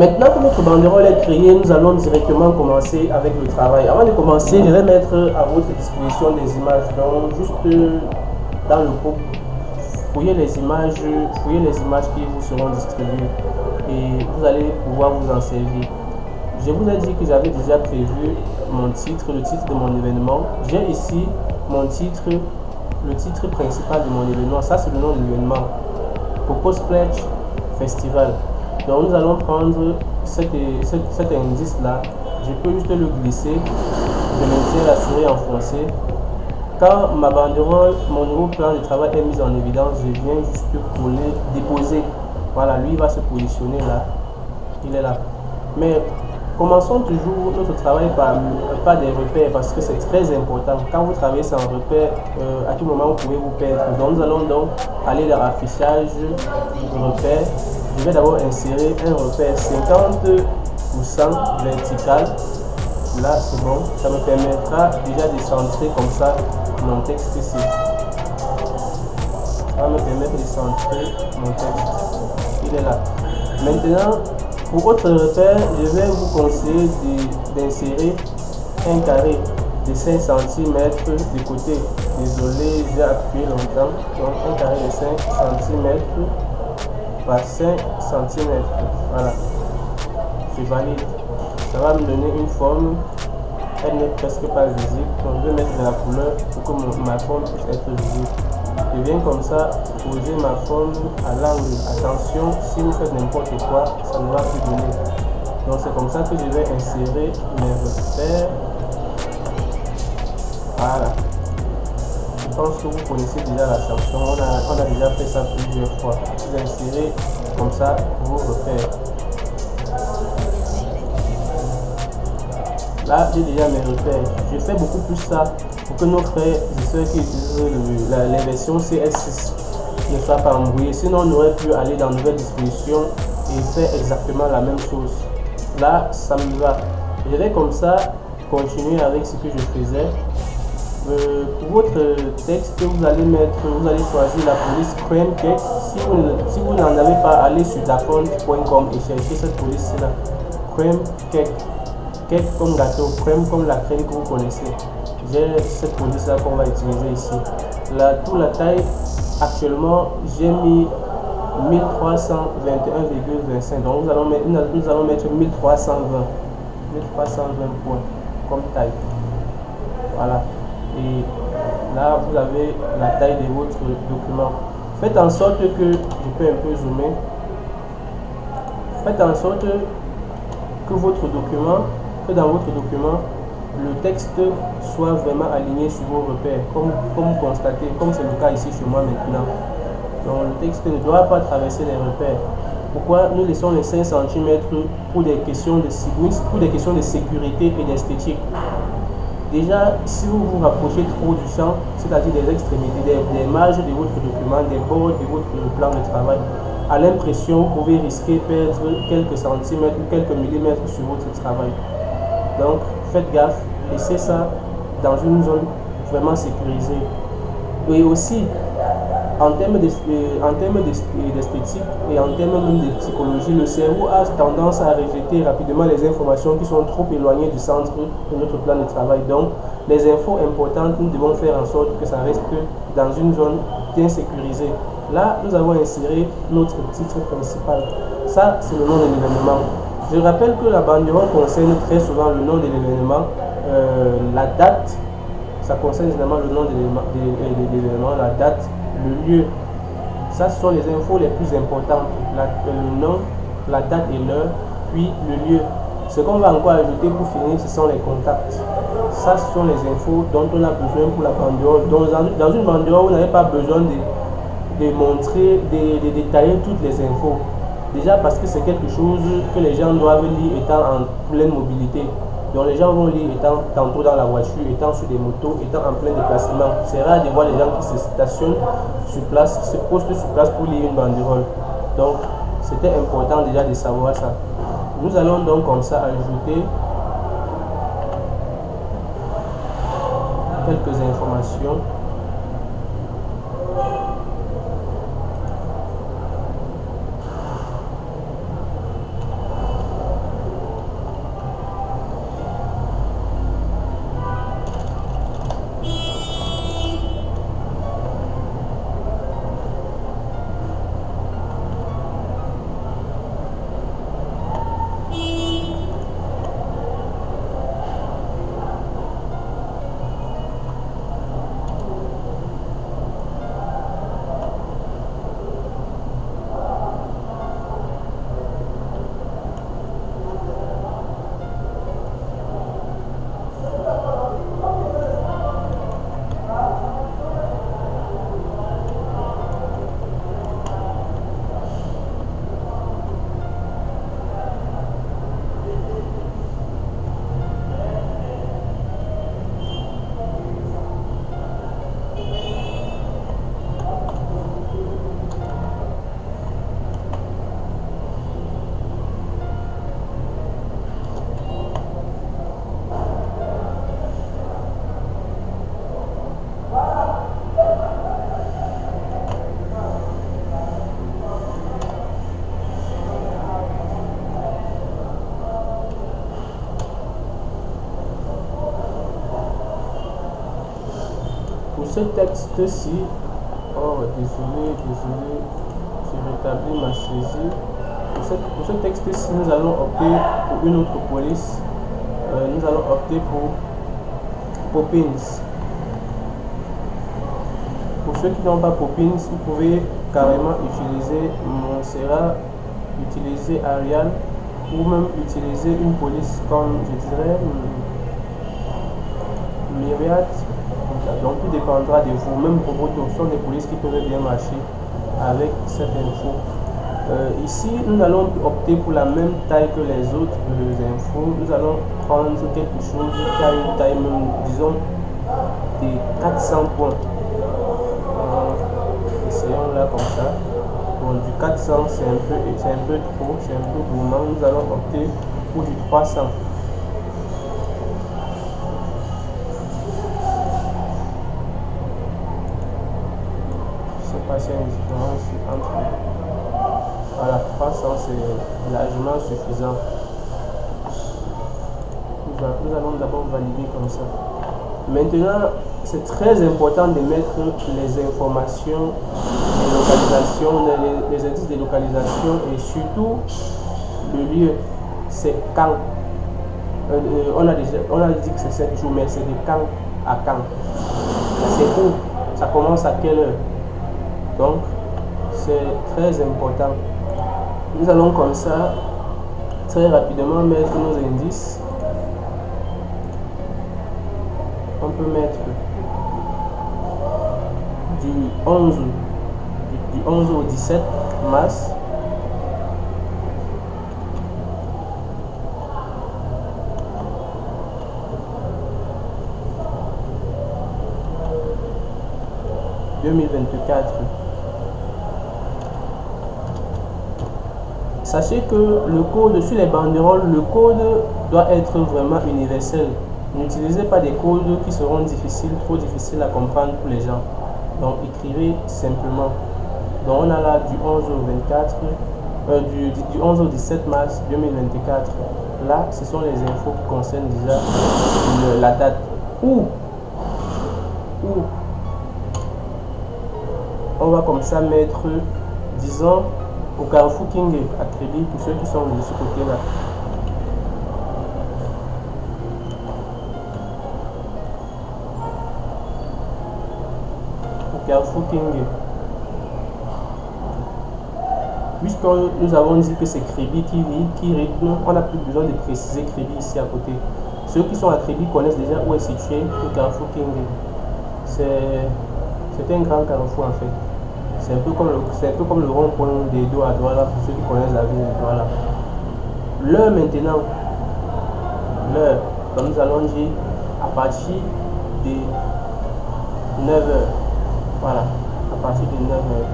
Maintenant que notre banderole est créée, nous allons directement commencer avec le travail. Avant de commencer, je vais mettre à votre disposition des images. Donc, juste dans le groupe, fouillez les images qui vous seront distribuées et vous allez pouvoir vous en servir. Je vous ai dit que j'avais déjà prévu mon titre, le titre de mon événement. J'ai ici mon titre, le titre principal de mon événement. Ça, c'est le nom de l'événement. Purpose Pledge Festival. Donc nous allons prendre cet indice là, je peux juste le glisser, je maintiens la souris enfoncée. Quand ma banderole, mon nouveau plan de travail est mis en évidence, je viens juste coller, déposer. Voilà, lui il va se positionner là, il est là. Mais commençons toujours notre travail par des repères parce que c'est très important. Quand vous travaillez sans repères, à tout moment vous pouvez vous perdre. Donc nous allons donc aller dans l'affichage repères. Je vais d'abord insérer un repère 50% vertical. Là c'est bon, ça me permettra déjà de centrer comme ça mon texte ici. Ça va me permettre de centrer mon texte. Il est là. Maintenant, pour votre repère, je vais vous conseiller d'insérer un carré de 5 cm de côté. Désolé, j'ai appuyé longtemps. Donc un carré de 5 cm par 5 cm. Voilà. Je valide. Ça va me donner une forme. Elle n'est presque pas visible. Donc je vais mettre de la couleur pour que ma forme puisse être visible. Je viens comme ça poser ma forme à l'angle. Attention, si vous faites n'importe quoi, ça ne va plus donner. Donc c'est comme ça que je vais insérer mes repères. Voilà. Je pense que vous connaissez déjà la chanson. On a déjà fait ça plusieurs fois. Vous insérez comme ça vos repères. Là, j'ai déjà mes repères. Je fais beaucoup plus ça pour que nos frères et sœurs qui utilisent les versions CS6 ne soient pas embrouillés. Sinon, on aurait pu aller dans nouvelle disposition et faire exactement la même chose. Là, ça me va. Je vais comme ça continuer avec ce que je faisais. Pour votre texte, vous allez choisir la police Cream Cake. Si vous n'en avez pas, allez sur dafont.com et cherchez cette police-là. Cream Cake. Cake comme gâteau, crème comme la crème que vous connaissez. J'ai cette police-là qu'on va utiliser ici. Pour la taille, actuellement, j'ai mis 1321,25. Donc nous allons mettre 1320 points comme taille. Voilà. Et là, vous avez la taille de votre document. Faites en sorte que, je peux un peu zoomer, faites en sorte que dans votre document, le texte soit vraiment aligné sur vos repères, comme vous constatez, comme c'est le cas ici chez moi maintenant. Donc le texte ne doit pas traverser les repères. Pourquoi nous laissons les 5 cm pour des questions de sécurité et d'esthétique? Déjà, si vous vous rapprochez trop du champ, c'est-à-dire des extrémités, des marges de votre document, des bords de votre plan de travail, à l'impression, vous pouvez risquer de perdre quelques centimètres ou quelques millimètres sur votre travail. Donc, faites gaffe, laissez ça dans une zone vraiment sécurisée. Et aussi, en termes d'esthétique et en termes même de psychologie, le cerveau a tendance à rejeter rapidement les informations qui sont trop éloignées du centre de notre plan de travail. Donc, les infos importantes, nous devons faire en sorte que ça reste dans une zone bien sécurisée. Là, nous avons inséré notre titre principal. Ça, c'est le nom de l'événement. Je rappelle que la banderole concerne très souvent le nom de l'événement, la date. Ça concerne généralement le nom de l'événement, la date, le lieu. Ça, ce sont les infos les plus importantes. Le nom, la date et l'heure, puis le lieu. Ce qu'on va encore ajouter pour finir, ce sont les contacts. Ça, ce sont les infos dont on a besoin pour la banderole. Donc, dans une banderole, vous n'avez pas besoin de montrer, de détailler toutes les infos. Déjà parce que c'est quelque chose que les gens doivent lire étant en pleine mobilité. Donc les gens vont lire étant tantôt dans la voiture, étant sur des motos, étant en plein déplacement. C'est rare de voir les gens qui se stationnent sur place, qui se postent sur place pour lire une banderole. Donc c'était important déjà de savoir ça. Nous allons donc comme ça ajouter quelques informations. ce texte-ci, oh désolé, j'ai rétabli ma saisie. Pour ce texte-ci, nous allons opter pour une autre police. Nous allons opter pour Poppins. Pour ceux qui n'ont pas Poppins, vous pouvez carrément utiliser Montserrat, utiliser Arial, ou même utiliser une police comme, je dirais, Myriad. Donc tout dépendra de vous. Même Roboto sont des polices qui peuvent bien marcher avec cette info. Ici, nous allons opter pour la même taille que les autres infos. Nous allons prendre quelque chose qui a une taille, disons, de 400 points. Essayons là comme ça. Bon, du 400, c'est un peu trop, c'est un peu gourmand. Nous allons opter pour du 300. Je ne sais pas s'il y a une différence entre. Voilà, 300 c'est largement suffisant. Nous allons d'abord valider comme ça. Maintenant, c'est très important de mettre les informations de localisation, les indices de localisation et surtout le lieu. C'est quand. On a dit que c'est 7 jours, mais c'est de quand à quand. C'est où, ça commence à quelle heure. Donc, c'est très important. Nous allons comme ça très rapidement mettre nos indices. On peut mettre du 11 au 17 mars. « 2024. Sachez que le code sur les banderoles, le code doit être vraiment universel. N'utilisez pas des codes qui seront trop difficiles à comprendre pour les gens. Donc écrivez simplement. Donc on a là du 11 au 24, du 11 au 17 mars 2024. Là, ce sont les infos qui concernent déjà la date. Ou on va comme ça mettre, disons, au Carrefour King à Crédit pour ceux qui sont de ce côté-là. Au Carrefour King. Puisque nous avons dit que c'est Crédit qui rythme, on n'a plus besoin de préciser Crédit ici à côté. Ceux qui sont à Crédit connaissent déjà où est situé le Carrefour King. C'est un grand carrefour en fait. C'est un peu comme le rond-point des dos à Douala pour ceux qui connaissent la ville de Douala. L'heure maintenant, l'heure, comme nous allons dire, à partir de 9h. Voilà, à partir de 9h.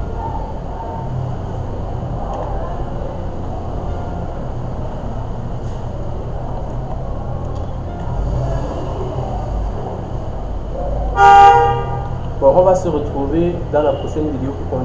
Bon, on va se retrouver dans la prochaine vidéo pour continuer.